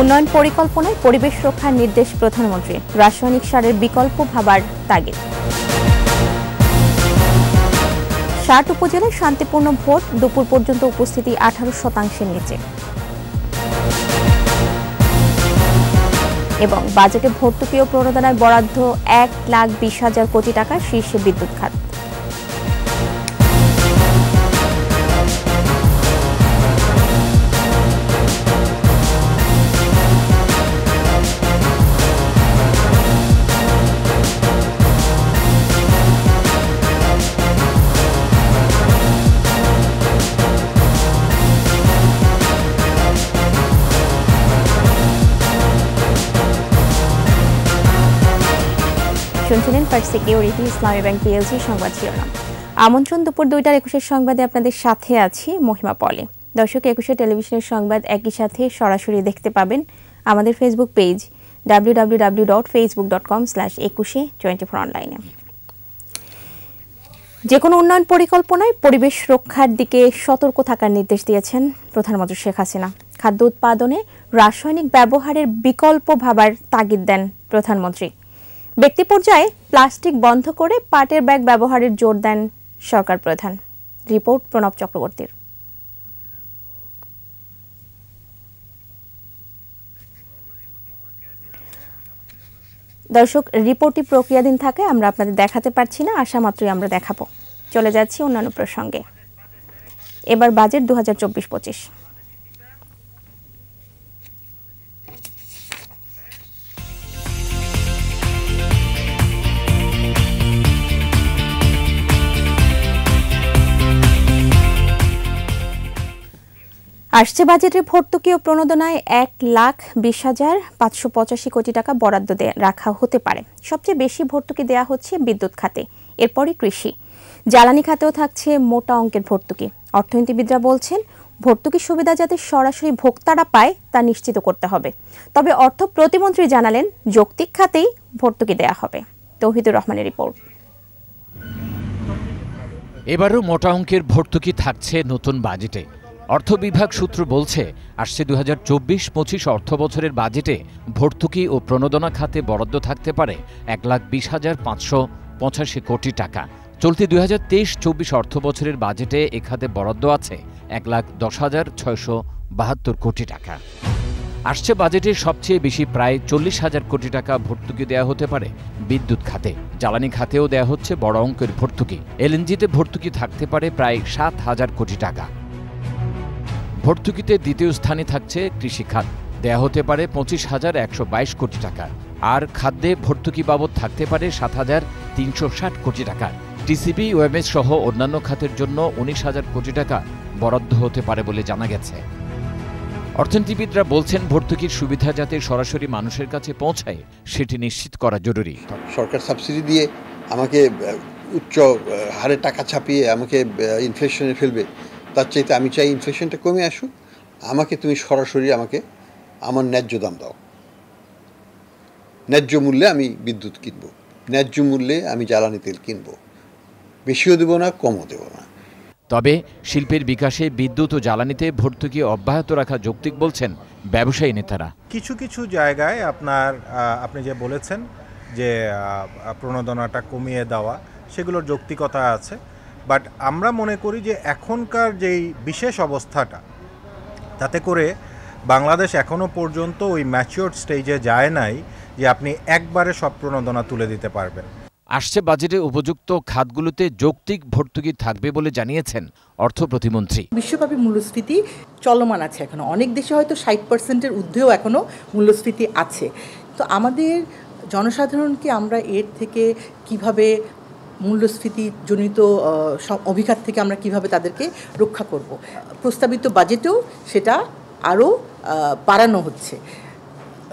উন্নয়ন পরিকল্পনায় পরিবেশ রক্ষার নির্দেশ প্রধানমন্ত্রী। রাসায়নিক সারের বিকল্প ভাবার তাগিদ। ৬০ উপজেলায় শান্তিপূর্ণ ভোট, দুপুর পর্যন্ত উপস্থিতি ১৮% নিচে। এবং বাজেটে ভর্তুকি ও প্রণোদনায় বরাদ্দ ১,২০,০০০ কোটি টাকা, শীর্ষে বিদ্যুৎ খাত। শুনছিলেন ফার্স্ট সিকিউরিটি ইসলামী ব্যাংক পিএলসি সংবাদ শিরোনাম। আমন্ত্রণ দুপুর ২:২১ সংবাদে আপনাদের সাথে আছি মহিমা পলি। দর্শক, ২১ টেলিভিশনের সংবাদ একই সাথে সরাসরি দেখতে পাবেন আমাদের ফেসবুক পেজ www.facebook.com/2124online। যে কোনো উন্নয়ন পরিকল্পনায় পরিবেশ রক্ষার দিকে সতর্ক থাকার নির্দেশ দিয়েছেন প্রধানমন্ত্রী শেখ হাসিনা। খাদ্য উৎপাদনে রাসায়নিক ব্যবহারের বিকল্প ভাবার তাগিদ দেন প্রধানমন্ত্রী। ব্যক্তি পর্যায়ে প্লাস্টিক বন্ধ করে পাটের ব্যাগ ব্যবহারের জোর দেন সরকার প্রধান। রিপোর্ট প্রণব চক্রবর্তীর। দর্শক, রিপোর্টটি প্রক্রিয়াধীন থাকে, আমরা আপনাদের দেখাতে পারছি না, আশা মাত্রই আমরা দেখাবো। চলে যাচ্ছি অন্যান্য প্রসঙ্গে। এবার বাজেট ২০২৪-২৫। আসছে বাজেটে ভর্তুকি ও প্রণোদনায় ১,২০,৫৮৫ কোটি টাকা বরাদ্দ রাখা হতে পারে। সবচেয়ে বেশি ভর্তুকি দেয়া হচ্ছে বিদ্যুৎ খাতে, এরপরই কৃষি। জ্বালানি খাতেও থাকছে মোটা অঙ্কের ভর্তুকি। অর্থনীতিবিদরা বলছেন, ভর্তুকি সুবিধা যাতে সরাসরি ভোক্তারা পায় তা নিশ্চিত করতে হবে। তবে অর্থ প্রতিমন্ত্রী জানালেন, যৌক্তিক খাতেই ভর্তুকি দেয়া হবে। তৌহিদুর রহমানের রিপোর্ট। এবারও মোটা অঙ্কের ভর্তুকি থাকছে নতুন বাজেটে। অর্থ বিভাগ সূত্র বলছে, আসছে ২০২৪-২৫ অর্থ বছরের বাজেটে ভর্তুকি ও প্রণোদনা খাতে বরাদ্দ থাকতে পারে ১,২০,৫৮৫ কোটি টাকা। চলতি ২০২৩-২৪ অর্থ বছরের বাজেটে এ খাতে বরাদ্দ আছে ১,১০,৬৭২ কোটি টাকা। আসছে বাজেটে সবচেয়ে বেশি প্রায় ৪০,০০০ কোটি টাকা ভর্তুকি দেয়া হতে পারে বিদ্যুৎ খাতে। জ্বালানি খাতেও দেয়া হচ্ছে বড় অঙ্কের ভর্তুকি। এলএনজিতে ভর্তুকি থাকতে পারে প্রায় ৭,০০০ কোটি টাকা। ভর্তুকিতে দ্বিতীয় স্থানে থাকছে কৃষি খাত, দেয়া হতে পারে ২৫,১২২ কোটি টাকা। আর খাদ্যে ভর্তুকি বাবদ থাকতে পারে ৭,৩৬০ কোটি টাকা। টিসিবি, ওএমএস সহ অন্যান্য খাতের জন্য ১৯,০০০ কোটি টাকা বরাদ্দ হতে পারে বলে জানা গেছে। অর্থনীতিবিদরা বলছেন, ভর্তুকির সুবিধা যাতে সরাসরি মানুষের কাছে পৌঁছায় সেটি নিশ্চিত করা জরুরি। সরকার সাবসিডি দিয়ে আমাকে উচ্চ হারে টাকা ছাপিয়ে আমাকে ইনফ্লেশনে ফেলবে, তার চাইতে আমি চাই ইনফ্লেশনটা কমে আসুক, আমাকে তুমি সরাসরি আমাকে আমার ন্যায্য দাম দাও। ন্যায্য মূল্যে আমি বিদ্যুৎ কিনব, ন্যায্য মূল্যে আমি জ্বালানি তেল কিনব, বেশিও দেব না, কমও দেব না। তবে শিল্পের বিকাশে বিদ্যুৎ ও জ্বালানিতে ভর্তুকি অব্যাহত রাখা যৌক্তিক বলছেন ব্যবসায়ী নেতারা। কিছু কিছু জায়গায় আপনি যে বলেছেন যে প্রণোদনাটা কমিয়ে দেওয়া, সেগুলোর যৌক্তিকতা আছে। বাট আমরা মনে করি যে এখনকার যেই বিশেষ অবস্থাটা, তাতে করে বাংলাদেশ এখনও পর্যন্ত ওই ম্যাচিওর স্টেজে যায় নাই যে আপনি একবারে সব প্রণোদনা তুলে দিতে পারবেন। আসছে বাজেটে উপযুক্ত খাতগুলোতে যৌক্তিক ভর্তুকি থাকবে বলে জানিয়েছেন অর্থ প্রতিমন্ত্রী। বিশ্বব্যাপী মূল্যস্ফীতি চলমান আছে এখনো, অনেক দেশে হয়তো 60%-এর ঊর্ধ্বেও এখনো মূল্যস্ফীতি আছে। তো আমাদের জনসাধারণকে আমরা এর থেকে কিভাবে, মূল্যস্ফীতি জনিত অভিঘাত থেকে আমরা কিভাবে তাদেরকে রক্ষা করব, প্রস্তাবিত বাজেটেও সেটা আরও বাড়ানো হচ্ছে।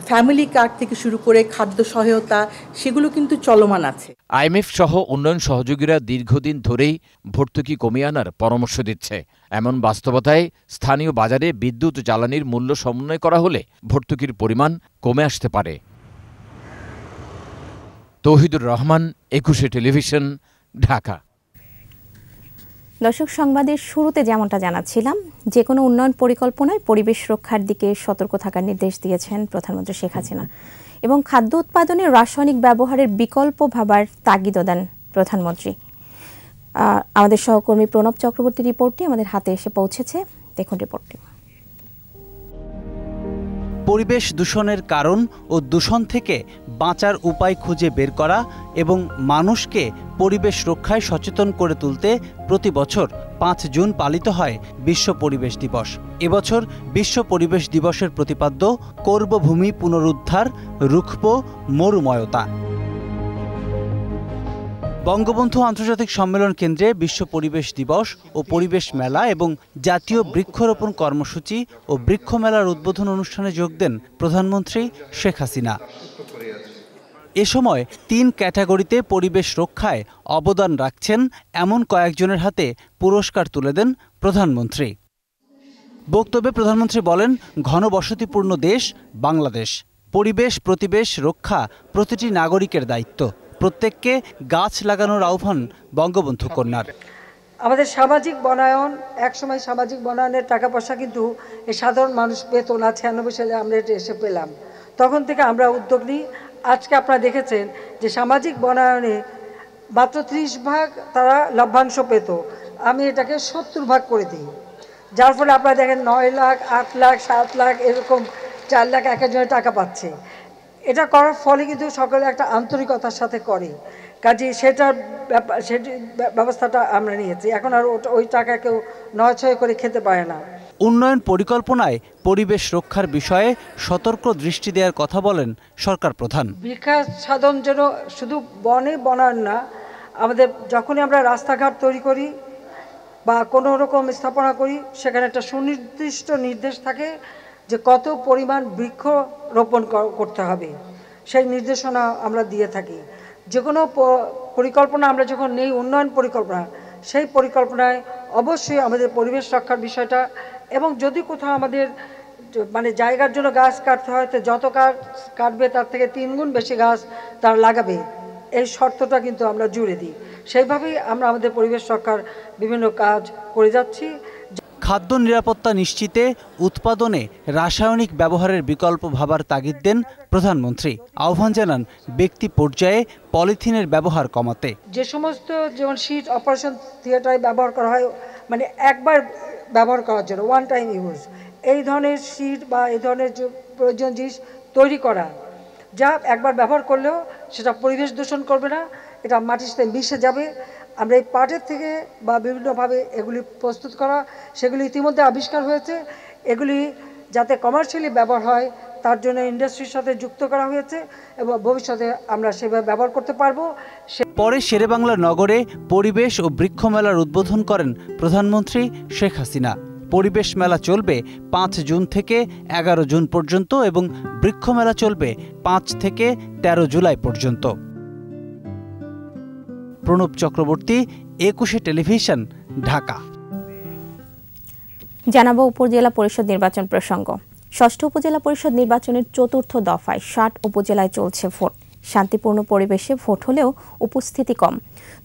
ফ্যামিলি কার্ড থেকে শুরু করে খাদ্য সহায়তা, সেগুলো কিন্তু চলমান আছে। আইএমএফ সহ উন্নয়ন সহযোগীরা দীর্ঘদিন ধরেই ভর্তুকি কমিয়ে আনার পরামর্শ দিচ্ছে। এমন বাস্তবতায় স্থানীয় বাজারে বিদ্যুৎ জ্বালানির মূল্য সমন্বয় করা হলে ভর্তুকির পরিমাণ কমে আসতে পারে। তৌহিদুর রহমান, ২১ টেলিভিশন, ঢাকা। দর্শক, সংবাদের শুরুতে যেমনটা জানাচ্ছিলাম, যে কোনো উন্নয়ন পরিকল্পনায় পরিবেশ রক্ষার দিকে সতর্ক থাকার নির্দেশ দিয়েছেন প্রধানমন্ত্রী শেখ হাসিনা এবং খাদ্য উৎপাদনে রাসায়নিক ব্যবহারের বিকল্প ভাবার তাগিদও দেন প্রধানমন্ত্রী। আমাদের সহকর্মী প্রণব চক্রবর্তীর রিপোর্টটি আমাদের হাতে এসে পৌঁছেছে। দেখুন রিপোর্টটি। পরিবেশ দূষণের কারণ ও দূষণ থেকে বাঁচার উপায় খুঁজে বের করা এবং মানুষকে পরিবেশ রক্ষায় সচেতন করে তুলতে প্রতি বছর 5 জুন পালিত হয় বিশ্ব পরিবেশ দিবস। এবছর বিশ্ব পরিবেশ দিবসের প্রতিপাদ্য কর্মভূমি পুনরুদ্ধার, রুখব মরুময়তা। বঙ্গবন্ধু আন্তর্জাতিক সম্মেলন কেন্দ্রে বিশ্ব পরিবেশ দিবস ও পরিবেশ মেলা এবং জাতীয় বৃক্ষরোপণ কর্মসূচি ও বৃক্ষ মেলার উদ্বোধন অনুষ্ঠানে যোগ দেন প্রধানমন্ত্রী শেখ হাসিনা। এ সময় 3 ক্যাটাগরিতে পরিবেশ রক্ষায় অবদান রাখছেন এমন কয়েকজনের হাতে পুরস্কার তুলে দেন প্রধানমন্ত্রী। বক্তব্যে প্রধানমন্ত্রী বলেন, ঘনবসতিপূর্ণ দেশ বাংলাদেশ। পরিবেশ প্রতিবেশ রক্ষা প্রতিটি নাগরিকের দায়িত্ব। প্রত্যেককে গাছ লাগানোর আহ্বান বঙ্গবন্ধু কন্যার। আমাদের সামাজিক বনায়ন, একসময় সামাজিক বনায়নের টাকা পয়সা কিন্তু এই সাধারণ মানুষ পেত না। 96 সালে আমরা এটা এসে পেলাম, তখন থেকে আমরা উদ্যোগ নিই। আজকে আপনারা দেখেছেন যে সামাজিক বনায়নে মাত্র 30 ভাগ তারা লভ্যাংশ পেত, আমি এটাকে 70 ভাগ করে দিই, যার ফলে আপনারা দেখেন 9 লাখ, 8 লাখ, 7 লাখ, এরকম 4 লাখ এক একজনের টাকা পাচ্ছে। এটা করার ফলে কিন্তু সকলে একটা আন্তরিকতার সাথে করে, কাজে সেটার ব্যবস্থাটা আমরা নিয়েছি। এখন আর ওই টাকা কেউ 9-6 করে খেতে পারে না। উন্নয়ন পরিকল্পনায় পরিবেশ রক্ষার বিষয়ে সতর্ক দৃষ্টি দেওয়ার কথা বলেন সরকার প্রধান। বৃক্ষাচ্ছাদন যেন শুধু বনে বনায়ন না, আমাদের যখনই আমরা রাস্তাঘাট তৈরি করি বা কোনো রকম স্থাপনা করি, সেখানে একটা সুনির্দিষ্ট নির্দেশ থাকে যে কত পরিমাণ বৃক্ষ রোপণ করতে হবে, সেই নির্দেশনা আমরা দিয়ে থাকি। যে কোনো পরিকল্পনা আমরা যখন নেই, উন্নয়ন পরিকল্পনা, সেই পরিকল্পনায় অবশ্যই আমাদের পরিবেশ রক্ষার বিষয়টা, এবং যদি কোথাও আমাদের মানে জায়গার জন্য গাছ কাটতে হয়, তো যত গাছ কাটবে তার থেকে 3 গুণ বেশি গাছ তারা লাগাবে, এই শর্তটা কিন্তু আমরা জুড়ে দিই। সেইভাবেই আমরা আমাদের পরিবেশ রক্ষার বিভিন্ন কাজ করে যাচ্ছি। খাদ্য নিরাপত্তা নিশ্চিতে উৎপাদনে রাসায়নিক ব্যবহারের বিকল্প ভাবার তাগিদ দেন প্রধানমন্ত্রী। আহ্বান জানান ব্যক্তি পর্যায়ে পলিথিনের ব্যবহার কমাতে। যে সমস্ত যেমন শীট অপারেশন থিয়েটারে ব্যবহার করা হয়, মানে একবার ব্যবহার করার জন্য, ওয়ান টাইম ইউজ, এই ধরনের শীট বা এই ধরনের যে প্রয়োজন জিনিস তৈরি করা, যা একবার ব্যবহার করলেও সেটা পরিবেশ দূষণ করবে না, এটা মাটির সাথে মিশে যাবে। আমরা এই পাটের থেকে বা বিভিন্নভাবে এগুলি প্রস্তুত করা, সেগুলি ইতিমধ্যে আবিষ্কার হয়েছে। এগুলি যাতে কমার্শিয়ালি ব্যবহার হয় তার জন্য ইন্ডাস্ট্রির সাথে যুক্ত করা হয়েছে এবং ভবিষ্যতে আমরা সেভাবে ব্যবহার করতে পারবো। পরে শেরেবাংলা নগরে পরিবেশ ও বৃক্ষ মেলার উদ্বোধন করেন প্রধানমন্ত্রী শেখ হাসিনা। পরিবেশ মেলা চলবে 5 জুন থেকে 11 জুন পর্যন্ত এবং বৃক্ষ মেলা চলবে 5 থেকে 13 জুলাই পর্যন্ত। প্রণব চক্রবর্তী, 21 টেলিভিশন, ঢাকা। জানাবো উপজেলা পরিষদ নির্বাচন প্রসঙ্গ। 6ষ্ঠ উপজেলা পরিষদ নির্বাচনের ৪র্থ দফায় 60 উপজেলায় চলছে ভোট। শান্তিপূর্ণ পরিবেশে ভোট হলেও উপস্থিতি কম।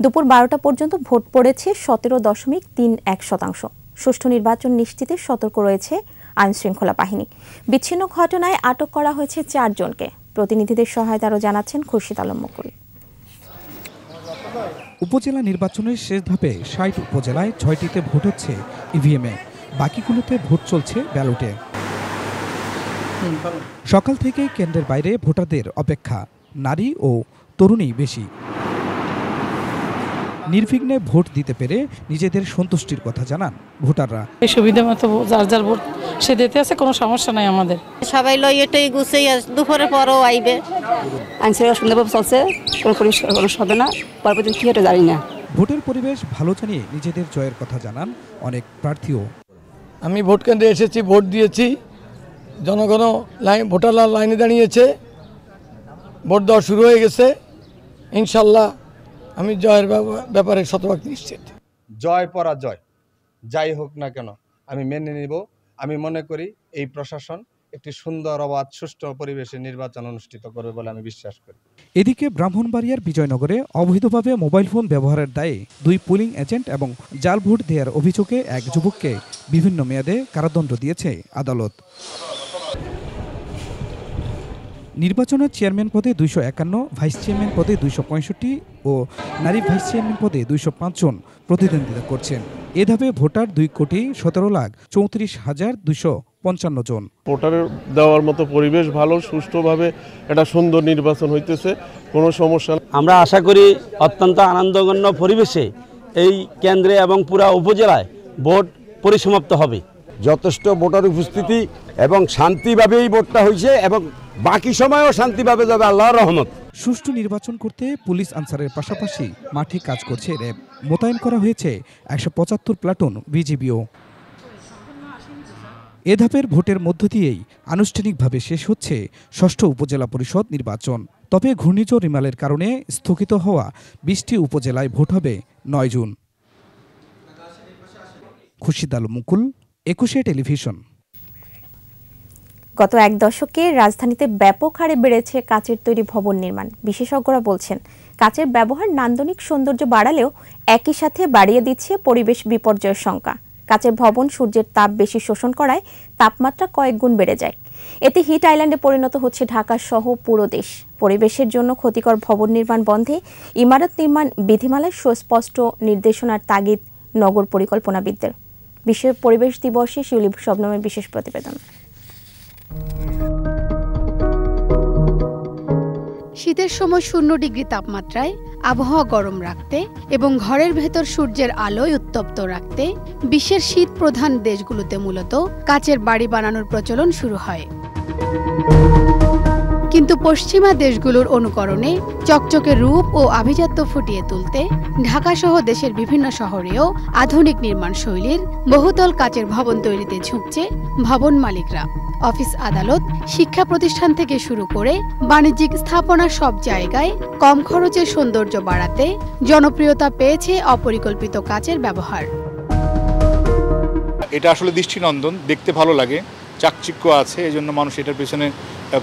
দুপুর 12টা পর্যন্ত ভোট পড়েছে 17.31%। সুষ্ঠু নির্বাচন নিশ্চিতে সতর্ক রয়েছে আইনশৃঙ্খলা বাহিনী। বিচ্ছিন্ন ঘটনায় আটক করা হয়েছে 4 জনকে। প্রতিনিধিদের সহায়তারও জানাচ্ছেন খুরশিদ আলম মুকুল। উপজেলা নির্বাচনের শেষ ধাপে 60 উপজেলায় 6টিতে ভোট হচ্ছে ইভিএমে, বাকিগুলোতে ভোট চলছে ব্যালটে। সকাল থেকে কেন্দ্রের বাইরে ভোটারদের অপেক্ষা, নারী ও তরুণী বেশি। নির্বিঘ্নে ভোট দিতে পেরে নিজেদের সন্তুষ্টির কথা জানান ভোটাররা। সুবিধা মতো যার যার ভোট সে দিতে আছে, কোনো সমস্যা নাই আমাদের। সবাই লই এটাই গুছিয়ে দুপুরে পরও আইবে। আইনশৃঙ্খলা সুন্দরভাবে চলছে, কোনো সমস্যা হবে না। পরবর্তী কি হতে জানি না। ভোটের পরিবেশ ভালো জানিয়ে নিজেদের জয়ের কথা জানান অনেক প্রার্থীও। আমি ভোট কেন্দ্রে এসেছি, ভোট দিয়েছি। জনগণ ভোটাররা লাইনে দাঁড়িয়েছে, ভোট দেওয়া শুরু হয়ে গেছে। ইনশাল্লাহ আমি জয়ের ব্যাপারে শতভাগ নিশ্চিত। জয় পরাজয় যাই হোক না কেন আমি মেনে নিব। আমি মনে করি এই প্রশাসন একটি সুন্দর অবাধ সুষ্ঠু পরিবেশে নির্বাচন অনুষ্ঠিত করবে বলে আমি বিশ্বাস করি। এদিকে ব্রাহ্মণবাড়িয়ার বিজয়নগরে অবৈধভাবে মোবাইল ফোন ব্যবহারের দায়ে 2 পুলিং এজেন্ট এবং জাল ভোট দেওয়ার অভিযোগে এক যুবককে বিভিন্ন মেয়াদে কারাদণ্ড দিয়েছে আদালত। নির্বাচনে চেয়ারম্যান পদে 251, ভাইস চেয়ারম্যান পদে 265 ও নারী ভাইস চেয়ারম্যান পদে 205 জন প্রতিদ্বন্দ্বিতা করছেন। এ ধাপে ভোটার 2,17,34,255 জন। ভোটারের দেওয়ার মতো পরিবেশ ভালো, সুষ্ঠুভাবে একটা সুন্দর নির্বাচন হইতেছে, কোনো সমস্যা। আমরা আশা করি অত্যন্ত আনন্দঘন পরিবেশে এই কেন্দ্রে এবং পুরা উপজেলায় ভোট পরিসমাপ্ত হবে। যথেষ্ট ভোটার উপস্থিতি এবং শান্তিভাবেই ভোটটা হয়েছে এবং বাকি সময়ও শান্তিভাবে যাবে, আল্লাহর রহমত। সুষ্ঠু নির্বাচন করতে পুলিশ আনসারের পাশাপাশি মাঠে কাজ করছে র্যাব। মোতায়েন করা হয়েছে 175 প্লাটুন বিজিবিও। এ ধাপের ভোটের মধ্য দিয়েই আনুষ্ঠানিকভাবে শেষ হচ্ছে 6ষ্ঠ উপজেলা পরিষদ নির্বাচন। তবে ঘূর্ণিঝড় রিমালের কারণে স্থগিত হওয়া 20টি উপজেলায় ভোট হবে 9 জুন। খুরশিদ আলম মুকুল, 21 টেলিভিশন। গত এক দশকে রাজধানীতে ব্যাপক হারে বেড়েছে কাচের তৈরি ভবন নির্মাণ। বিশেষজ্ঞরা বলছেন, কাচের ব্যবহার নান্দনিক সৌন্দর্য বাড়ালেও একই সাথে বাড়িয়ে দিচ্ছে পরিবেশ বিপর্যয়ের শঙ্কা। কাচের ভবন সূর্যের তাপ বেশি শোষণ করায় তাপমাত্রা কয়েক গুণ বেড়ে যায়। এতে হিট আইল্যান্ডে পরিণত হচ্ছে ঢাকা সহ পুরো দেশ। পরিবেশের জন্য ক্ষতিকর ভবন নির্মাণ বন্ধে ইমারত নির্মাণ বিধিমালায় সুস্পষ্ট নির্দেশনার তাগিদ নগর পরিকল্পনাবিদদের। বিশ্ব পরিবেশ দিবসে শিউলি শবনমের বিশেষ প্রতিবেদন। শীতের সময় 0 ডিগ্রি তাপমাত্রায় আবহাওয়া গরম রাখতে এবং ঘরের ভেতর সূর্যের আলোয় উত্তপ্ত রাখতে বিশ্বের শীত প্রধান দেশগুলোতে মূলত কাচের বাড়ি বানানোর প্রচলন শুরু হয়। কিন্তু পশ্চিমা দেশগুলোর অনুকরণে চকচকে রূপ ও আভিজাত্য ফুটিয়ে তুলতে ঢাকাসহ দেশের বিভিন্ন শহরেও আধুনিক নির্মাণ শৈলীর বহুতল কাচের ভবন তৈরিতে ঝুঁকছে ভবন মালিকরা। অফিস, আদালত, শিক্ষা প্রতিষ্ঠান থেকে শুরু করে বাণিজ্যিক স্থাপনা সব জায়গায় কম খরচে সৌন্দর্য বাড়াতে জনপ্রিয়তা পেয়েছে অপরিকল্পিত কাচের ব্যবহার। এটা আসলে দৃষ্টিনন্দন, দেখতে ভালো লাগে, চাকচিক্য আছে, এজন্য মানুষ এটার পেছনে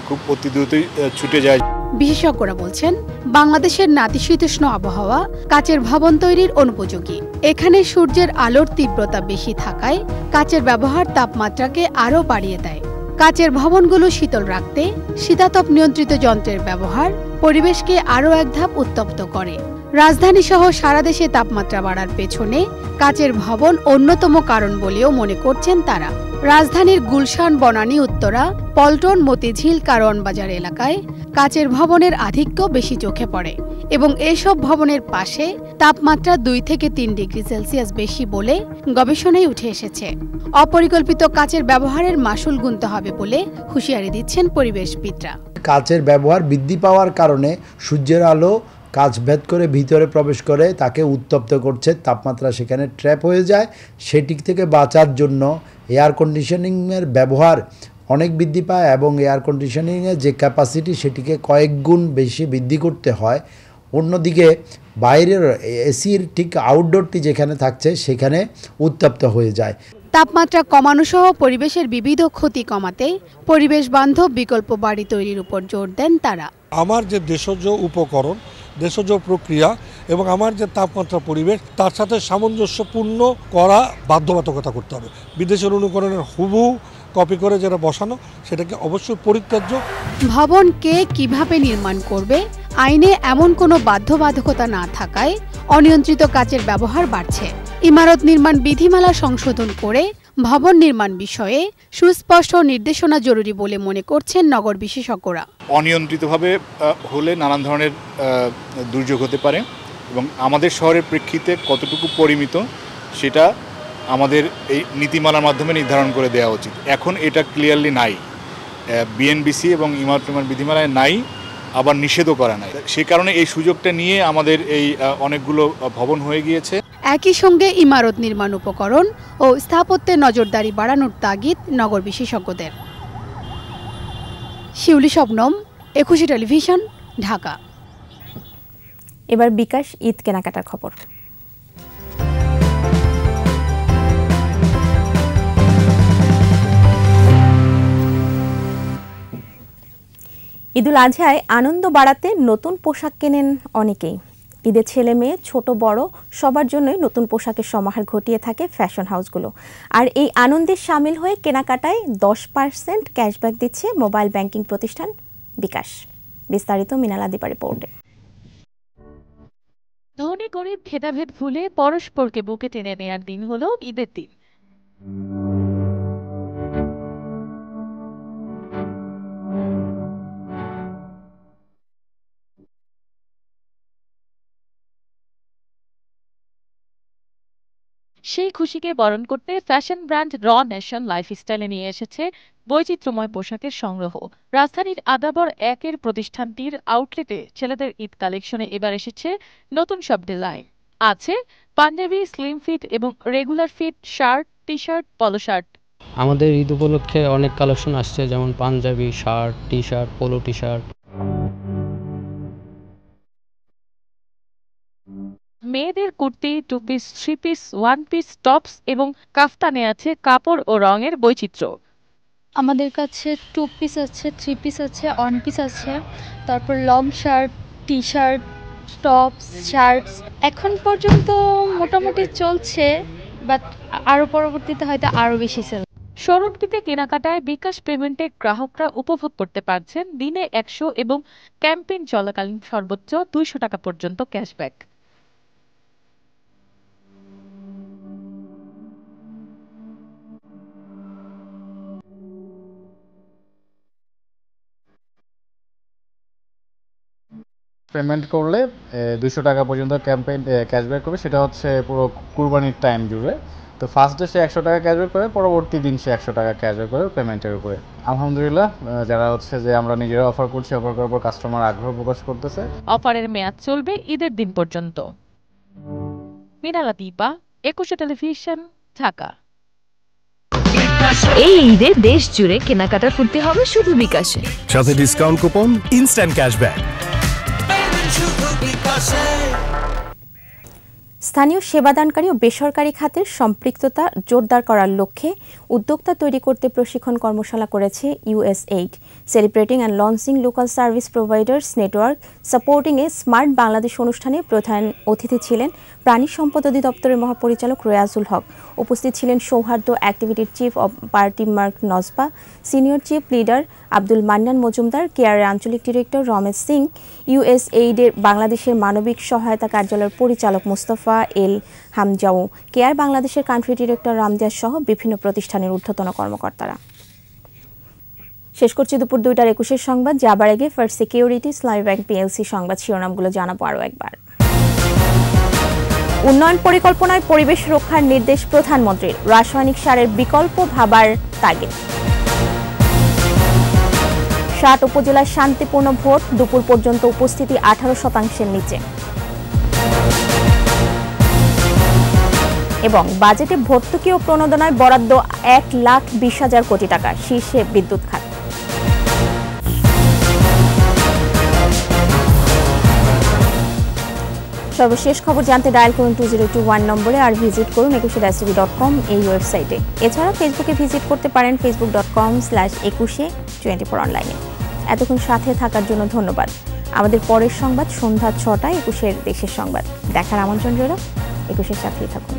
খুব অতি দ্রুতই ছুটে যায়। বিশেষজ্ঞরা বলছেন, বাংলাদেশের নাতিশীতোষ্ণ আবহাওয়া কাচের ভবন তৈরির অনুপযোগী। এখানে সূর্যের আলোর তীব্রতা বেশি থাকায় কাচের ব্যবহার তাপমাত্রাকে আরও বাড়িয়ে দেয়। কাচের ভবনগুলো শীতল রাখতে শীতাতপ নিয়ন্ত্রিত যন্ত্রের ব্যবহার পরিবেশকে আরও এক ধাপ উত্তপ্ত করে। রাজধানী সহ সারা দেশে তাপমাত্রা বাড়ার পেছনে কাচের ভবন অন্যতম কারণ বলেও মনে করছেন তারা। রাজধানীর গুলশান, বনানী, উত্তরা, পল্টন, মতিঝিল, কারওয়ান বাজার এলাকায় কাচের ভবনের আধিক্য বেশি চোখে পড়ে এবং এসব ভবনের পাশে তাপমাত্রা 2 থেকে 3 ডিগ্রি সেলসিয়াস বেশি বলে গবেষণায় উঠে এসেছে। অপরিকল্পিত কাচের ব্যবহারের মাশুল গুনতে হবে বলে হুঁশিয়ারি দিচ্ছেন পরিবেশবিদরা। কাচের ব্যবহার বৃদ্ধি পাওয়ার কারণে সূর্যের আলো কাচ ভেদ করে ভিতরে প্রবেশ করে তাকে উত্তপ্ত করছে, তাপমাত্রা সেখানে ট্র্যাপ হয়ে যায়। সেটি থেকে বাঁচার জন্য এয়ার কন্ডিশনিংয়ের ব্যবহার অনেক বৃদ্ধি পায় এবং এয়ার কন্ডিশনিংয়ের যে ক্যাপাসিটি সেটিকে কয়েক গুণ বেশি বৃদ্ধি করতে হয়। অন্যদিকে বাইরের এসির ঠিক আউটডোরটি যেখানে থাকছে সেখানে উত্তপ্ত হয়ে যায়। তাপমাত্রা কমানো সহ পরিবেশের বিবিধ ক্ষতি কমাতে পরিবেশ বান্ধব বিকল্প বাড়ি তৈরির উপর জোর দেন তারা। আমার যে দেশজ উপকরণ, দেশজ প্রক্রিয়া এবং আমার যে তাপমাত্রা পরিবেশ তার সাথে সামঞ্জস্যপূর্ণ করা বাধ্যবাধকতা করতে হবে। বিদেশের অনুকরণের হুবহু কপি করে যেটা বসানো সেটাকে অবশ্যই পরিত্যাজ্য। ভবন কে কিভাবে নির্মাণ করবে আইনে এমন কোনো বাধ্যবাধকতা না থাকায় অনিয়ন্ত্রিত কাচের ব্যবহার বাড়ছে। ইমারত নির্মাণ বিধিমালা সংশোধন করে ভবন নির্মাণ বিষয়ে সুস্পষ্ট নির্দেশনা জরুরি বলে মনে করছেন নগর বিশেষজ্ঞরা। অনিয়ন্ত্রিতভাবে হলে নানান ধরনের দুর্যোগ হতে পারে এবং আমাদের শহরের প্রেক্ষিতে কতটুকু পরিমিত সেটা আমাদের এই নীতিমালার মাধ্যমে নির্ধারণ করে দেওয়া উচিত। এখন এটা ক্লিয়ারলি নাই, বিএনবিসি এবং ইমারত নির্মাণ বিধিমালায় নাই, আবার নিষেধও করা নাই। সেই কারণে এই সুযোগটা নিয়ে আমাদের এই অনেকগুলো ভবন হয়ে গিয়েছে। একই সঙ্গে ইমারত নির্মাণ উপকরণ ও স্থাপত্যে নজরদারি বাড়ানোর তাগিদ নগর বিশেষজ্ঞদের। শিউলি শবনম, 21 টেলিভিশন, ঢাকা। এবার বিকাশ ঈদ কেনাকাটার খবর। ঈদুল আজহায় আনন্দ বাড়াতে নতুন পোশাক কেনেন অনেকেই। ঈদে ছেলে মেয়ে ছোট বড় সবার জন্যই নতুন পোশাকের সমাহার ঘটিয়ে থাকে ফ্যাশন হাউসগুলো। আর এই আনন্দে সামিল হয়ে কেনাকাটায় 10% ক্যাশব্যাক দিচ্ছে মোবাইল ব্যাংকিং প্রতিষ্ঠান বিকাশ। বিস্তারিত মিনালা দীপা রিপোর্টে। ধনী গরিব ভেদাভেদ ভুলে পরস্পরকে বুকে টেনে নেয়ার দিন হলো ঈদের দিন। সেই খুশিকে বরণ করতে ফ্যাশন ব্র্যান্ড র নেশন লাইফস্টাইলে নিয়ে এসেছে বৈচিত্র্যময় পোশাকের সংগ্রহ। রাজধানীর আদাবর 1-এর প্রতিষ্ঠানটির আউটলেটে ছেলেদের ঈদ কালেকশনে এবার এসেছে নতুন সব ডিজাইন। আছে পাঞ্জাবি, স্লিম ফিট এবং regular fit shirt, T shirt, polo shirt. আমাদের ঈদ উপলক্ষে অনেক কালেকশন আসছে, যেমন panjabi, shirt, T shirt, polo T shirt. মেয়েদের kurti, 2 piece, 3 piece, 1 piece, tops এবং কাফতানে আছে কাপড় ও রঙের বৈচিত্র্য। আমাদের কাছে 2 পিস আছে, 3 পিস আছে, 1 পিস আছে, তারপর long shirt, T shirt, tops, shirts. এখন পর্যন্ত মোটামুটি চলছে, বাট আরও পরবর্তীতে হয়তো আরও বেশি সেল। শোরুমটিতে কেনাকাটায় বিকাশ পেমেন্টে গ্রাহকরা উপভোগ করতে পারছেন দিনে 100 এবং ক্যাম্পেইন চলাকালীন সর্বোচ্চ 200 টাকা পর্যন্ত ক্যাশব্যাক। পেমেন্ট করলে 200 টাকা পর্যন্ত ক্যাম্পেইন ক্যাশব্যাক করবে, সেটা হচ্ছে পুরো কুরবানির টাইম জুড়ে। তো ফার্স্ট ডে সে 100 টাকা ক্যাশব্যাক করে, পরবর্তী দিন সে 100 টাকা ক্যাশব্যাক করে পেমেন্টের উপরে। আলহামদুলিল্লাহ, যারা হচ্ছে যে আমরা নিজেরা অফার করছি, অফার করার পর কাস্টমার আগ্রহ প্রকাশ করতেছে। অফারের মেয়াদ চলবে ঈদের দিন পর্যন্ত। মিনালা দীপা, 21 টেলিভিশন, ঢাকা। এই ঈদে দেশ জুড়ে কেনাকাটা করতে হবে শুধু বিকাশে, সাথে ডিসকাউন্ট কুপন, ইনস্ট্যান্ট ক্যাশব্যাক। স্থানীয় সেবাদানকারী ও বেসরকারি খাতের সম্পৃক্ততা জোরদার করার লক্ষ্যে উদ্যোক্তা তৈরি করতে প্রশিক্ষণ কর্মশালা করেছে USAID। Celebrating and launching local service providers network supporting a smart Bangladesh অনুষ্ঠানে প্রধান অতিথি ছিলেন প্রাণী সম্পদ অধিদপ্তরের মহাপরিচালক রেয়াজুল হক। উপস্থিত ছিলেন সৌহার্দ্য অ্যাক্টিভিটির চিফ অব পার্টি মার্ক নজবা, senior chief leader Abdul Mannan Majumder, কেয়ারের আঞ্চলিক ডিরেক্টর রমেশ সিং, USAID-এর বাংলাদেশের মানবিক সহায়তা কার্যালয়ের পরিচালক মুস্তফা এল হামজাউ, কেয়ার বাংলাদেশের কান্ট্রি ডিরেক্টর রামদিয়াস সহ বিভিন্ন প্রতিষ্ঠানের ঊর্ধ্বতন কর্মকর্তারা। শেষ করছি দুপুর 2টার 21 সংবাদ। যাবার আগে ফার্স্ট সিকিউরিটি ইসলামী ব্যাংক PLC সংবাদ শিরোনামগুলো জানাবো আরও একবার। উন্নয়ন পরিকল্পনায় পরিবেশ রক্ষার নির্দেশ প্রধানমন্ত্রীর, রাসায়নিক সারের বিকল্প ভাবার তাগিদ। 60 উপজেলায় শান্তিপূর্ণ ভোট, দুপুর পর্যন্ত উপস্থিতি 18% নিচে। এবং বাজেটে ভর্তুকি ও প্রণোদনায় বরাদ্দ 1,20,000 কোটি টাকা, শীর্ষে বিদ্যুৎ খাত। সর্বশেষ খবর জানতে ডায়াল করুন 2021 নম্বরে, আর ভিজিট করুন 21.com এই ওয়েবসাইটে। এছাড়া ফেসবুকে ভিজিট করতে পারেন facebook.com/2124 অনলাইনে। এতক্ষণ সাথে থাকার জন্য ধন্যবাদ। আমাদের পরের সংবাদ সন্ধ্যা 6টায় 21 দেশের সংবাদ দেখার আমন্ত্রণ রইল। 21 সাথেই থাকুন।